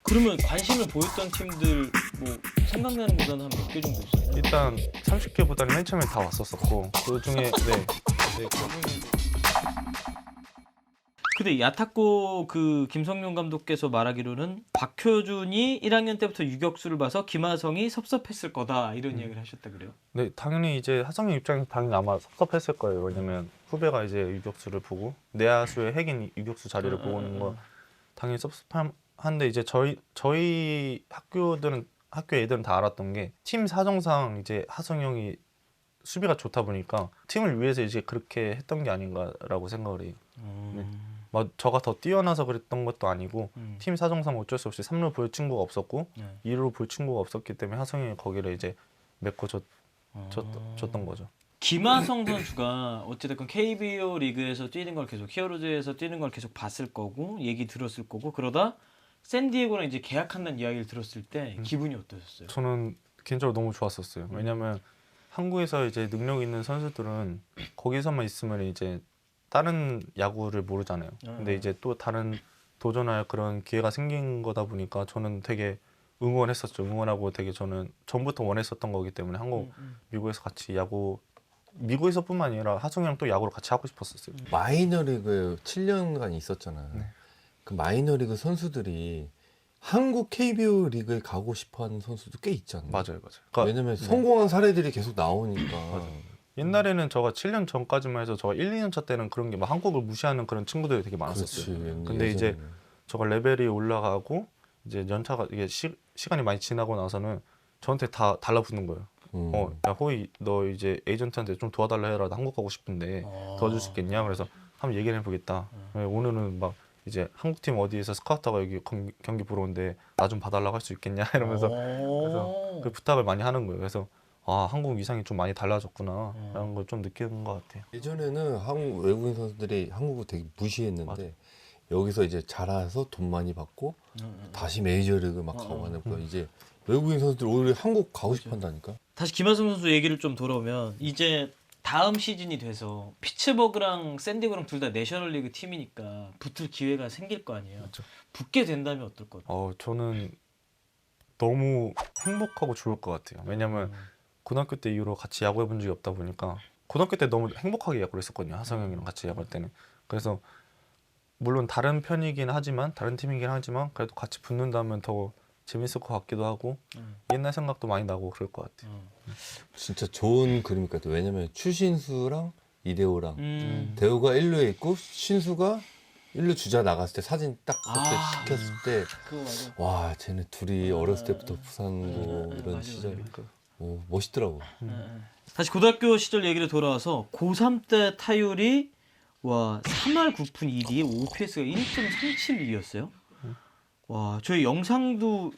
그러면 관심을 보였던 팀들 뭐 생각나는 구단 한 몇 개 정도 있었나요? 일단 30개보다는 맨 처음에 다 왔었었고 그 중에 근데 야타코 그 김성룡 감독께서 말하기로는 박효준이 1학년 때부터 유격수를 봐서 김하성이 섭섭했을 거다 이런 이야기를 하셨다 그래요. 네, 당연히 이제 하성의 입장에서 당연히 아마 섭섭했을 거예요. 왜냐면 후배가 이제 유격수를 보고 내야수의 핵인 유격수 자리를 보고 있는 거 당연히 섭섭한데 이제 저희 학교 애들은 다 알았던 게 팀 사정상 이제 하성 형이 수비가 좋다 보니까 팀을 위해서 이제 그렇게 했던 게 아닌가라고 생각을 해요. 네. 막 저가 더 뛰어나서 그랬던 것도 아니고 팀 사정상 어쩔 수 없이 3루 볼 친구가 없었고 2루 볼 친구가 없었기 때문에 하성이 형이 거기를 이제 줬던 거죠. 김하성 선수가 어찌됐건 KBO 리그에서 뛰는 걸 계속 히어로즈에서 뛰는 걸 계속 봤을 거고 얘기 들었을 거고 그러다 샌디에고랑 이제 계약한다는 이야기를 들었을 때 기분이 어떠셨어요? 저는 개인적으로 너무 좋았었어요. 왜냐면 한국에서 이제 능력 있는 선수들은 거기서만 있으면 이제 다른 야구를 모르잖아요. 근데 이제 또 다른 도전할 그런 기회가 생긴 거다 보니까 저는 되게 응원했었죠. 응원하고 되게 저는 전부터 원했었던 거기 때문에 미국에서 같이 야구 미국에서뿐만 아니라 하성이랑 또 야구를 같이 하고 싶었었어요. 마이너리그에 7년간 있었잖아요. 네. 그 마이너리그 선수들이 한국 KBO 리그에 가고 싶어하는 선수도 꽤 있잖아요. 맞아요. 그러니까 왜냐면 성공한 사례들이 계속 나오니까. 옛날에는 저가 7년 전까지만 해서 저가 1, 2년 차 때는 그런 게 막 한국을 무시하는 그런 친구들이 되게 많았었어요. 그렇지, 근데 이제 저가 레벨이 올라가고 이제 연차가 이게 시간이 많이 지나고 나서는 저한테 다 달라붙는 거예요. 야 호이 너 이제 에이전트한테 좀 도와달라 해라. 나 한국 가고 싶은데 도와줄 수 있겠냐? 그래서 한번 얘기를 해보겠다. 오늘은 막 이제 한국팀 어디에서 스카우트가 여기 경기 보러 오는데 나 좀 봐달라고 할 수 있겠냐? 이러면서 그래서 그 부탁을 많이 하는 거예요. 그래서 아 한국 위상이 좀 많이 달라졌구나 라는 걸 좀 느끼는 것 같아요. 예전에는 한국 외국인 선수들이 한국을 되게 무시했는데 맞아. 여기서 이제 자라서 돈 많이 받고 다시 메이저리그 막 가고 하는 거 이제 외국인 선수들 오히려 한국 가고 싶어 한다니까. 다시 김하성 선수 얘기를 좀 돌아오면 이제 다음 시즌이 돼서 피츠버그랑 샌디에고랑 둘 다 내셔널리그 팀이니까 붙을 기회가 생길 거 아니에요. 그렇죠. 붙게 된다면 어떨 것 같아요? 저는 너무 행복하고 좋을 것 같아요. 왜냐면 고등학교 때 이후로 같이 야구해 본 적이 없다 보니까 고등학교 때 너무 행복하게 야구를 했었거든요. 하성 형이랑 같이 야구할 때는. 그래서 물론 다른 편이긴 하지만 다른 팀이긴 하지만 그래도 같이 붙는다면 더 재밌을 것 같기도 하고 옛날 생각도 많이 나고 그럴 것 같아요. 진짜 좋은 그림일 것 같아요. 왜냐면 추신수랑 이대호랑 대호가 1루에 있고 신수가 1루 주자 나갔을 때 사진 딱 그때 찍혔을 때 그거 맞아. 와 쟤네 둘이 어렸을 때부터 부산고 이런 맞아, 시절 맞아. 멋있더라고. 다시 고등학교 시절 얘기를 돌아와서 고3 때 타율이 와 3할 9푼 2리에 OPS가 1.372였어요. 와 저희 영상도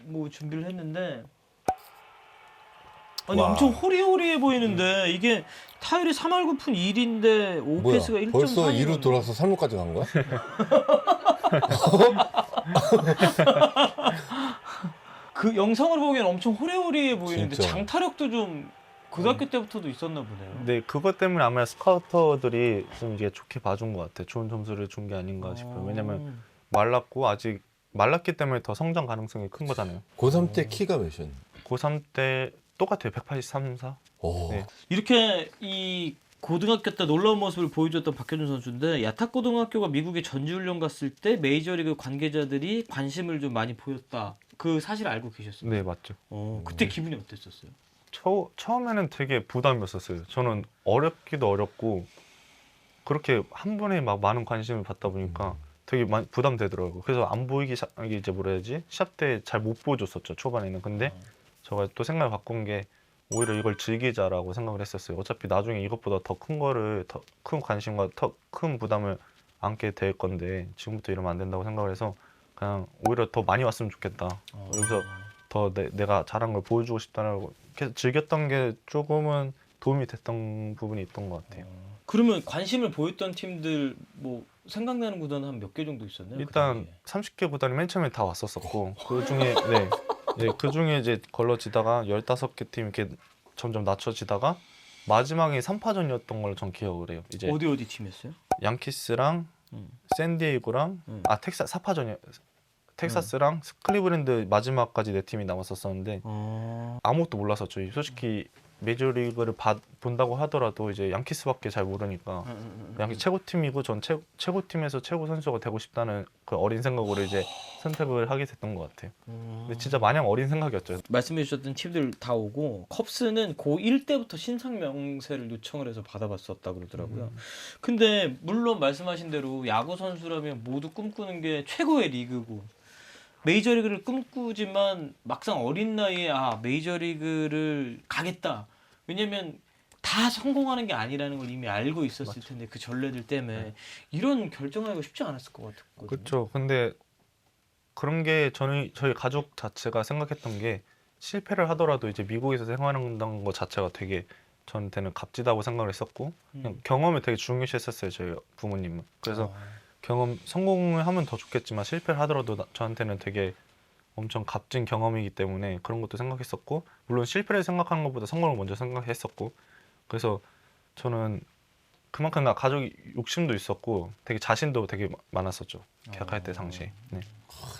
뭐 준비를 했는데 아니 와. 엄청 호리호리해 보이는데 이게 타율이 3할 9푼 1인데 OPS가 뭐야 1.3. 벌써 2루 돌아서 3루까지 간 거야? 그 영상으로 보기엔 엄청 호리호리해 보이는데 진짜. 장타력도 좀 고등학교 때부터도 있었나 보네요. 근데 그것 때문에 아마 스카우터들이 좀 이게 좋게 봐준 것 같아요. 좋은 점수를 준 게 아닌가 싶어요. 왜냐면 말랐고 아직 말랐기 때문에 더 성장 가능성이 큰 거잖아요. 고3 때 키가 몇이었나? 고3 때 똑같아요. 183, 4. 오. 네. 이렇게 이 고등학교 때 놀라운 모습을 보여줬던 박효준 선수인데 야탁고등학교가 미국에 전지훈련 갔을 때 메이저리그 관계자들이 관심을 좀 많이 보였다. 그 사실 알고 계셨어요? 네, 맞죠. 그때 기분이 어땠었어요? 처음에는 되게 부담이었었어요. 저는 어렵기도 어렵고 그렇게 한 번에 막 많은 관심을 받다 보니까 되게 많이 부담되더라고요. 그래서 안 보이기 이게 이제 뭐라 해야지? 시합 때 잘 못 보여줬었죠, 초반에는. 근데 제가 또 생각을 바꾼 게 오히려 이걸 즐기자라고 생각을 했었어요. 어차피 나중에 이것보다 더 큰 거를 더 큰 관심과 더 큰 부담을 안게 될 건데 지금부터 이러면 안 된다고 생각을 해서 그냥 오히려 더 많이 왔으면 좋겠다. 여기서 더 내가 잘한 걸 보여주고 싶다라고 계속 즐겼던 게 조금은 도움이 됐던 부분이 있던 것 같아요. 그러면 관심을 보였던 팀들 뭐 생각나는 구단 한 몇 개 정도 있었나요? 일단 30개보다는 맨 처음에 다 왔었었고 그 중에 그 중에 이제 걸러지다가 15개 팀 이렇게 점점 낮춰지다가 마지막에 3파전이었던 걸 전 기억을 해요. 이제 어디 팀이었어요? 양키스랑 샌디에이고랑 텍사스 4파전이요. 텍사스랑 클리브랜드 마지막까지 네 팀이 남았었었는데 아무것도 몰랐었죠. 솔직히 메이저리그를 본다고 하더라도 이제 양키스밖에 잘 모르니까 양키스 최고 팀이고 전 최고 팀에서 최고 선수가 되고 싶다는 그 어린 생각으로 이제 선택을 하게 됐던 것 같아요. 근데 진짜 마냥 어린 생각이었죠. 말씀해 주셨던 팀들 다 오고 컵스는 고1 때부터 신상 명세를 요청을 해서 받아봤었다 그러더라고요. 근데 물론 말씀하신 대로 야구 선수라면 모두 꿈꾸는 게 최고의 리그고 메이저리그를 꿈꾸지만 막상 어린 나이에 메이저리그를 가겠다. 왜냐면 다 성공하는 게 아니라는 걸 이미 알고 있었을 텐데 그 전례들 때문에 이런 결정하기가 쉽지 않았을 것 같거든요. 그렇죠. 근데 그런 게 저희 가족 자체가 생각했던 게 실패를 하더라도 이제 미국에서 생활한다는 것 자체가 되게 저한테는 값지다고 생각을 했었고 그냥 경험을 되게 중요시했었어요. 저희 부모님은. 그래서 성공을 하면 더 좋겠지만 실패를 하더라도 저한테는 되게 엄청 값진 경험이기 때문에 그런 것도 생각했었고 물론 실패를 생각하는 것보다 성공을 먼저 생각했었고 그래서 저는 그만큼 나 가족이 욕심도 있었고 되게 자신도 되게 많았었죠. 계약할 때 당시에. 네.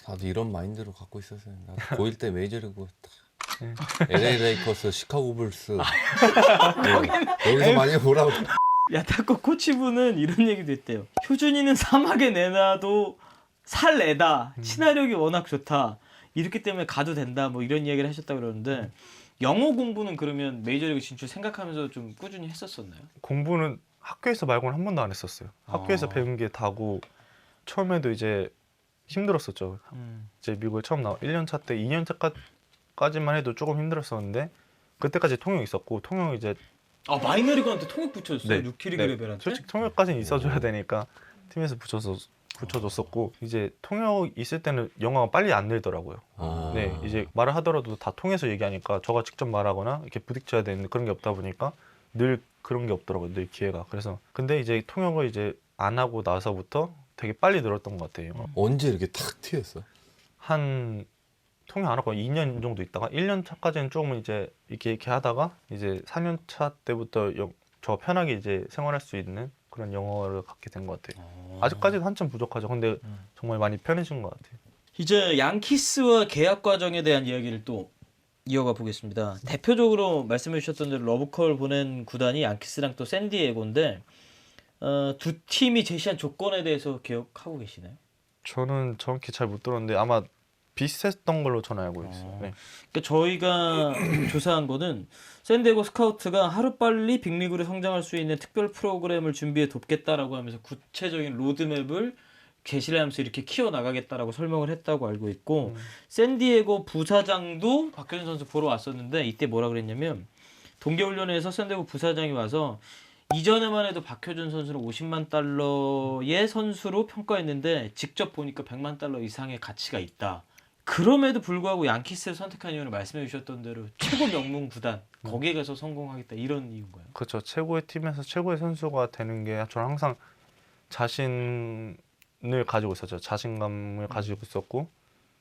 나도 이런 마인드로 갖고 있었어요. 나도 고1 때 메이저리그 LA 레이커스, 시카고 불스 여기서 많이 보라고. 야타코 코치분은 이런 얘기도 했대요. 효준이는 사막에 내놔도 살 애다. 친화력이 워낙 좋다. 이렇기 때문에 가도 된다. 뭐 이런 이야기를 하셨다 그러는데 영어 공부는 그러면 메이저리그 진출 생각하면서 좀 꾸준히 했었었나요? 공부는 학교에서 말고는 한 번도 안 했었어요. 학교에서 배운 게 다고 처음에도 이제 힘들었었죠. 이제 미국에 처음 1년차 때 2년차까지만 해도 조금 힘들었었는데 그때까지 통역 있었고 통역 이제 마이너리그한테 통역 붙여줬어요? 네. 루키리그 레벨한테? 솔직히 통역까지는 있어줘야 되니까 팀에서 붙여줬었고 이제 통역 있을 때는 영어가 빨리 안 늘더라고요. 네, 이제 말을 하더라도 다 통해서 얘기하니까 저가 직접 말하거나 이렇게 부딪혀야 되는 그런 게 없다 보니까 늘 그런 게 없더라고요. 늘 기회가. 그래서 근데 이제 통역을 이제 안 하고 나서부터 되게 빨리 늘었던 것 같아요. 언제 이렇게 탁 튀었어? 한 통역 안 하고 2년 정도 있다가 1년 차까지는 조금 이제 이렇게 하다가 이제 4년 차 때부터 저 편하게 이제 생활할 수 있는 그런 영어를 갖게 된 것 같아요. 아직까지도 한참 부족하죠. 근데 정말 많이 편해진 것 같아요. 이제 양키스와 계약 과정에 대한 이야기를 또 이어가 보겠습니다. 대표적으로 말씀해 주셨던 대로 러브콜 보낸 구단이 양키스랑 또 샌디에고인데 두 팀이 제시한 조건에 대해서 기억하고 계시나요? 저는 정확히 잘 못 들었는데 아마 비슷했던 걸로 저는 알고 있어요. 네. 그러니까 저희가 조사한 거는 샌디에고 스카우트가 하루빨리 빅리그로 성장할 수 있는 특별 프로그램을 준비해 돕겠다라고 하면서 구체적인 로드맵을 제시를 하면서 이렇게 키워나가겠다라고 설명을 했다고 알고 있고 샌디에고 부사장도 박효준 선수 보러 왔었는데 이때 뭐라 그랬냐면 동계훈련에서 샌디에고 부사장이 와서 이전에만 해도 박효준 선수를 50만 달러의 선수로 평가했는데 직접 보니까 100만 달러 이상의 가치가 있다. 그럼에도 불구하고 양키스를 선택한 이유는 말씀해 주셨던 대로 최고 명문 구단 거기에 가서 성공하겠다 이런 이유인가요? 그렇죠. 최고의 팀에서 최고의 선수가 되는 게 저는 항상 자신을 가지고 있었죠. 자신감을 가지고 있었고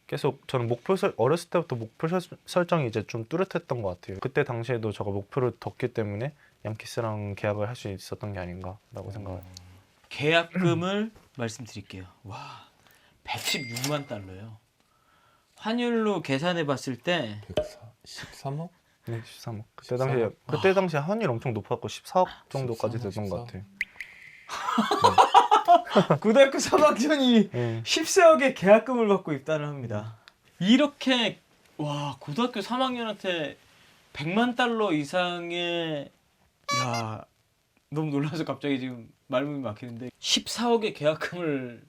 계속 저는 어렸을 때부터 목표 설정이 이제 좀 뚜렷했던 것 같아요. 그때 당시에도 제가 목표를 뒀기 때문에 양키스랑 계약을 할 수 있었던 게 아닌가라고 생각해요. 계약금을 말씀드릴게요. 와, 116만 달러요. 환율로 계산해 봤을 때 13억? 네, 13억. 그때 당시에 환율 엄청 높았고 14억 정도까지 됐던 것 같아요. 고등학교 3학년이 네. 14억의 계약금을 받고 입단을 합니다. 이렇게 와 고등학교 3학년한테 100만 달러 이상의 야 너무 놀라서 갑자기 지금 말문이 막히는데 14억의 계약금을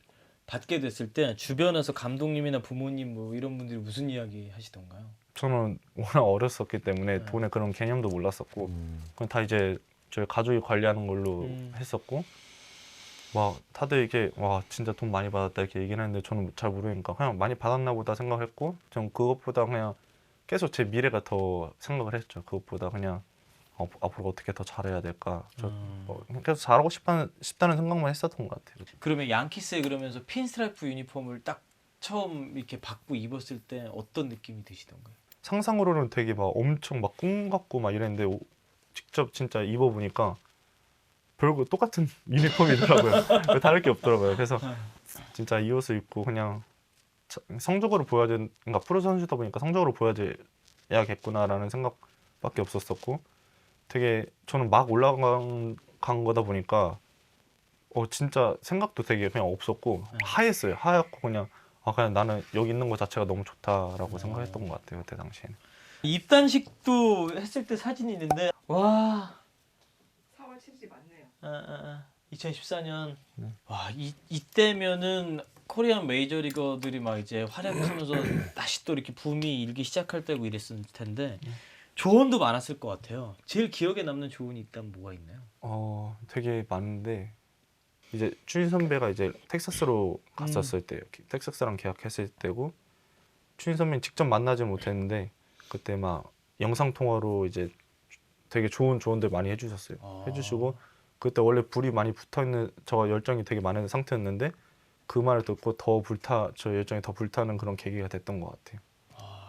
받게 됐을 때 주변에서 감독님이나 부모님 뭐 이런 분들이 무슨 이야기 하시던가요? 저는 워낙 어렸었기 때문에 돈의 그런 개념도 몰랐었고 그냥 다 이제 저희 가족이 관리하는 걸로 했었고 막 다들 이게 와 진짜 돈 많이 받았다 이렇게 얘기를 했는데 저는 잘 모르니까 그냥 많이 받았나 보다 생각했고 전 그것보다 그냥 계속 제 미래가 더 생각을 했죠. 그것보다 그냥 앞으로 어떻게 더 잘해야 될까 계속 잘하고 싶다는 생각만 했었던 것 같아요. 그러면 양키스에 그러면서 핀스트라이프 유니폼을 딱 처음 이렇게 받고 입었을 때 어떤 느낌이 드시던가요? 상상으로는 되게 막 엄청 막 꿈 같고 막 이랬는데 직접 진짜 입어보니까 별거 똑같은 유니폼이더라고요. 다를 게 없더라고요. 그래서 진짜 이 옷을 입고 그냥 성적으로 그러니까 프로 선수다 보니까 성적으로 보여줘야겠구나라는 생각밖에 없었었고 되게 저는 막 올라간 거다 보니까 진짜 생각도 되게 그냥 없었고 하였어요. 하얗고 그냥 나는 여기 있는 거 자체가 너무 좋다라고 생각했던 것 같아요 그때 당시에는. 입단식도 했을 때 사진이 있는데 와 4월 7일이 맞네요. 2014년 네. 와 이때면은 코리안 메이저리거들이 막 이제 활약하면서 다시 또 이렇게 붐이 일기 시작할 때고 이랬을 텐데 조언도 많았을 것 같아요. 제일 기억에 남는 조언이 있다면 뭐가 있나요? 되게 많은데 이제 추신 선배가 이제 텍사스로 갔었을 때 텍사스랑 계약했을 때고 추신 선배는 직접 만나지 못했는데 그때 막 영상 통화로 이제 되게 좋은 조언들 많이 해주셨어요. 해주시고 그때 원래 불이 많이 붙어 있는 저가 열정이 되게 많은 상태였는데 그 말을 듣고 저 열정이 더 불타는 그런 계기가 됐던 것 같아요.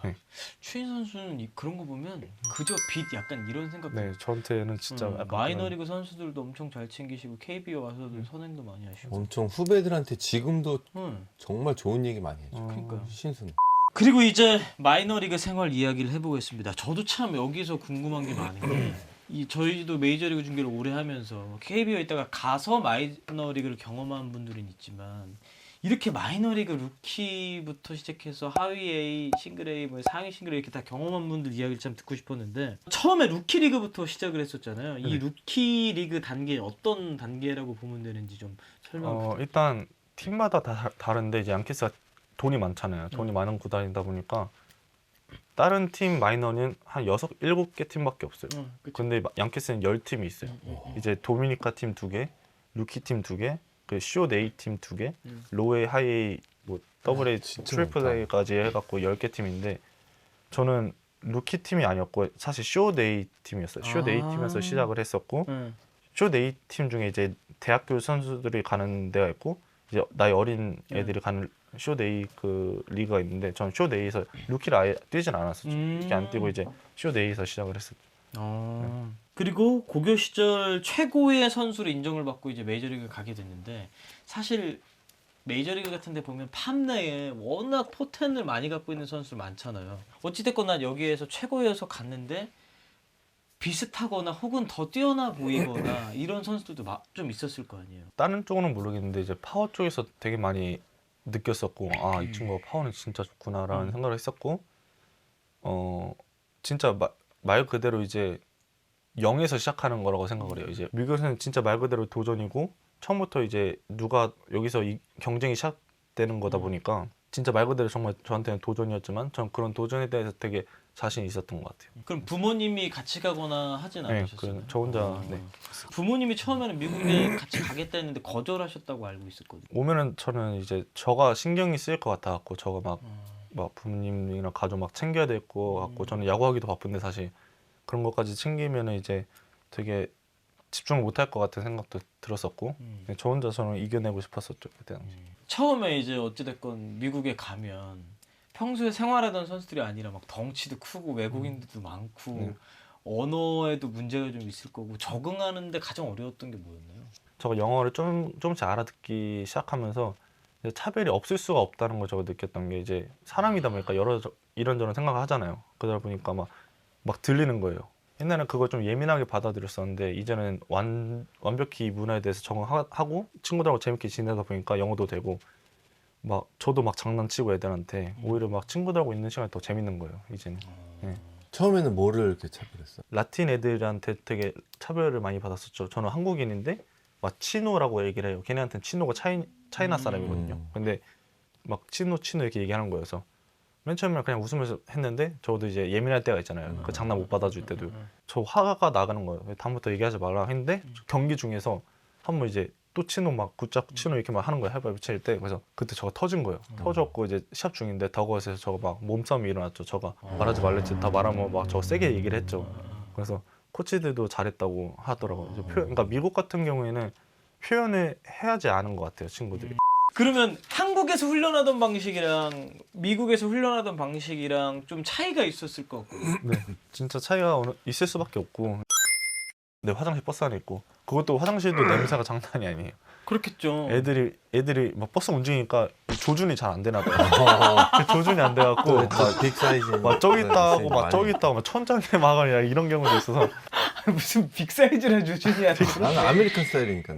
네. 추인 선수는 그런 거 보면 그저 빚 약간 이런 생각. 네, 저한테는 진짜 약간 마이너리그 선수들도 엄청 잘 챙기시고 KBO 와서도 선행도 많이 하시고. 엄청 후배들한테 지금도 응. 정말 좋은 얘기 많이 해줘. 그러니까요. 신수는. 그리고 이제 마이너리그 생활 이야기를 해보겠습니다. 저도 참 여기서 궁금한 게 많은 게 저희도 메이저리그 중계를 오래 하면서 KBO에 있다가 가서 마이너리그를 경험한 분들은 있지만 이렇게 마이너리그 루키부터 시작해서 하위 A, 싱글 A, 상위 싱글 A 이렇게 다 경험한 분들 이야기를 참 듣고 싶었는데 처음에 루키 리그부터 시작을 했었잖아요. 이 루키 리그 단계 어떤 단계라고 보면 되는지 좀 설명. 일단 팀마다 다 다른데 이제 양키스가 돈이 많잖아요. 돈이 많은 구단이다 보니까 다른 팀 마이너는 한 6, 7개 팀밖에 없어요. 근데 양키스는 10팀이 있어요. 이제 도미니카 팀 2개, 루키 팀 2개, 그 쇼 A 팀 2개, 로에 하이 뭐 더블 A, 트리플 A까지 해갖고 10개 팀인데 저는 루키 팀이 아니었고 사실 쇼 A 팀이었어요. 쇼 A 팀에서 시작을 했었고 쇼 A 팀 중에 이제 대학교 선수들이 가는 데가 있고 이제 나이 어린 애들이 가는 쇼 A 그 리그가 있는데 전 쇼 A에서 루키를 아예 뛰진 않았었죠. 이렇게 안 뛰고 이제 쇼 A에서 시작을 했었죠. 그리고 고교 시절 최고의 선수로 인정을 받고 이제 메이저리그 가게 됐는데 사실 메이저리그 같은 데 보면 팜 내에 워낙 포텐을 많이 갖고 있는 선수들 많잖아요. 어찌됐건 난 여기에서 최고여서 갔는데 비슷하거나 혹은 더 뛰어나 보이거나 이런 선수들도 좀 있었을 거 아니에요. 다른 쪽으로는 모르겠는데 이제 파워 쪽에서 되게 많이 느꼈었고 이 친구가 파워는 진짜 좋구나라는 생각을 했었고 진짜 말 그대로 이제 0에서 시작하는 거라고 생각을 해요. 이제 미국에서는 진짜 말 그대로 도전이고 처음부터 이제 누가 여기서 경쟁이 시작되는 거다 보니까 진짜 말 그대로 정말 저한테는 도전이었지만 전 그런 도전에 대해서 되게 자신이 있었던 것 같아요. 그럼 부모님이 같이 가거나 하진 않으셨어요? 네, 저 혼자 네. 부모님이 처음에는 미국에 같이 가겠다 했는데 거절하셨다고 알고 있었거든요. 오면은 저는 이제 저가 신경이 쓰일 것 같아 갖고 저가 막 부모님이랑 가족 막 챙겨야 될 거 같고 저는 야구하기도 바쁜데 사실 그런 것까지 챙기면은 이제 되게 집중을 못할 것 같은 생각도 들었었고 저 혼자 저는 이겨내고 싶었었죠 그때 당시. 처음에 이제 어찌됐건 미국에 가면 평소에 생활하던 선수들이 아니라 막 덩치도 크고 외국인들도 많고 언어에도 문제가 좀 있을 거고 적응하는데 가장 어려웠던 게 뭐였나요? 저가 영어를 조금씩 알아듣기 시작하면서 이제 차별이 없을 수가 없다는 걸 제가 느꼈던 게 이제 사람이다 보니까 이런저런 생각을 하잖아요. 그러다 보니까 막 들리는 거예요. 옛날에는 그걸 좀 예민하게 받아들였었는데 이제는 완벽히 이 문화에 대해서 적응하고 친구들하고 재밌게 지내다 보니까 영어도 되고 막 저도 막 장난치고 애들한테 오히려 막 친구들하고 있는 시간이 더 재밌는 거예요 이제는. 네. 처음에는 뭐를 이렇게 차별했어? 라틴 애들한테 되게 차별을 많이 받았었죠. 저는 한국인인데 막 치노라고 얘기를 해요. 걔네한테는 치노가 차이나 사람이거든요. 근데 막 치노 이렇게 얘기하는 거여서 맨 처음에는 그냥 웃으면서 했는데 저도 이제 예민할 때가 있잖아요. 그 장난 못 받아줄 때도 저 화가 나가는 거예요. 다음부터 얘기하지 말라 했는데 경기 중에서 한번 이제 또 치노 막 굿잡 치노 이렇게 막 하는 거예요. 하이파이브 칠 때. 그래서 그때 저가 터진 거예요. 터졌고 이제 시합 중인데 더그아웃에서 저가 막 몸싸움이 일어났죠. 저가 말하지 말랬지. 다 말하면 막 저 세게 얘기를 했죠. 그래서 코치들도 잘했다고 하더라고요. 이제 그러니까 미국 같은 경우에는 표현을 해야지 아는 것 같아요. 친구들이. 그러면 한국에서 훈련하던 방식이랑 미국에서 훈련하던 방식이랑 좀 차이가 있었을 것 같고. 네, 진짜 차이가 있을 수밖에 없고 네, 화장실 버스 안에 있고 그것도 화장실도 냄새가 장난이 아니에요. 그렇겠죠. 애들이 막 버스 움직이니까 조준이 잘 안 되나 봐요. 어, 조준이 안 돼갖고 빅 사이즈. 막 저기 있다 하고 막 저기 있다 하고 막 천장에 막아야 이런 경우도 있어서 무슨 빅사이즈를 조준해야 돼. 나는 아메리칸 스타일이니까.